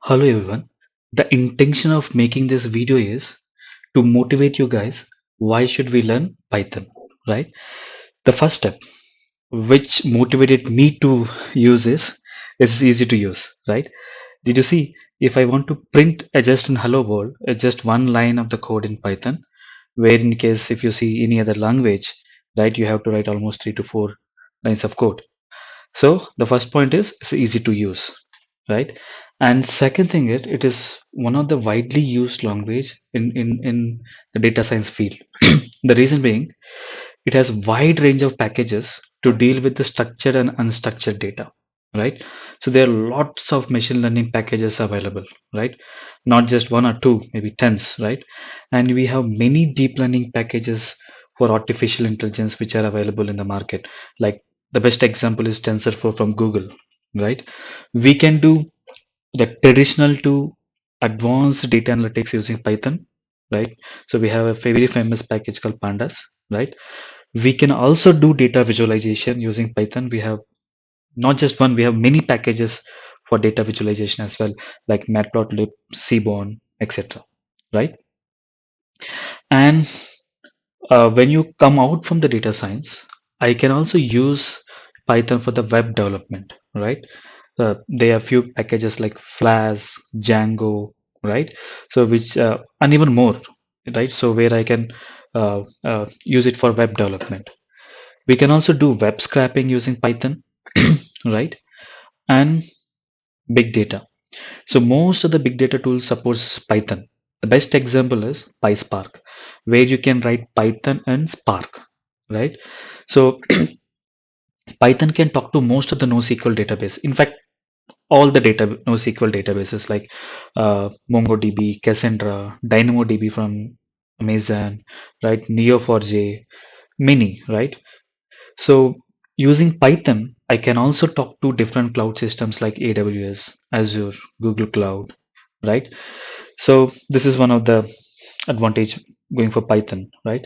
Hello everyone. The intention of making this video is to motivate you guys. Why should we learn Python, right? The first step, which motivated me to use is it's easy to use, right? Did you see? If I want to print a just in hello world, it's just one line of the code in Python, where in case if you see any other language, right, you have to write almost 3 to 4 lines of code. So the first point is it's easy to use, right? And second thing is it is one of the widely used language in the data science field. The reason being it has wide range of packages to deal with the structured and unstructured data, right? So there are lots of machine learning packages available, right? Not just one or two, maybe tens, right? And we have many deep learning packages for artificial intelligence which are available in the market. Like the best example is TensorFlow from Google, right? We can do the traditional to advanced data analytics using Python, right? So we have a very famous package called Pandas, right? We can also do data visualization using Python. We have not just one, we have many packages for data visualization as well, like matplotlib, seaborn, etc. Right? And when you come out from the data science, I can also use Python for the web development, right? There are few packages like Flash, Django, right? So which and even more, right? So where I can use it for web development. We can also do web scraping using Python, right? And big data. So most of the big data tools supports Python. The best example is PySpark, where you can write Python and Spark, right? So Python can talk to most of the NoSQL database. In fact, all the data NoSQL databases like MongoDB, Cassandra, DynamoDB from Amazon, right? Neo4j, many, right? So using Python, I can also talk to different cloud systems like AWS, Azure, Google Cloud, right? So this is one of the advantage going for Python, right?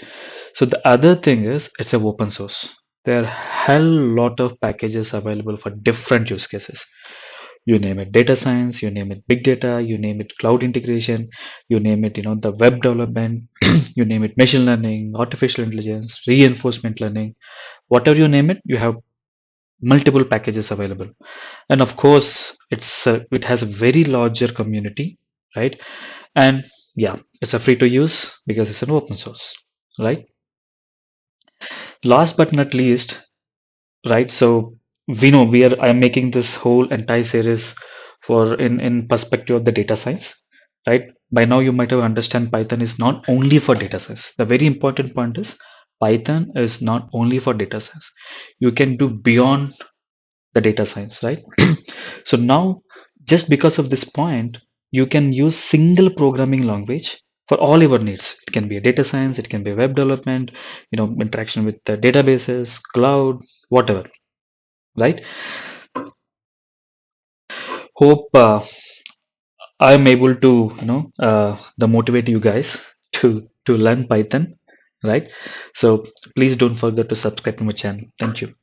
So the other thing is it's a open source. There are hell lot of packages available for different use cases. You name it data science, you name it big data, you name it cloud integration, you name it, the web development, you name it machine learning, artificial intelligence, reinforcement learning, whatever you name it, you have multiple packages available. And of course it has a very larger community, right? And yeah, it's a free to use because it's an open source, right? Last but not least, right? So we know I'm making this whole entire series for in perspective of the data science, right? By now you might have understand Python is not only for data science. The very important point is Python is not only for data science. You can do beyond the data science, right? So now, just because of this point, you can use single programming language for all your needs. It can be a data science, it can be web development, interaction with the databases, cloud, whatever, right? Hope I'm able to, the motivate you guys to learn Python, right? So please don't forget to subscribe to my channel. Thank you.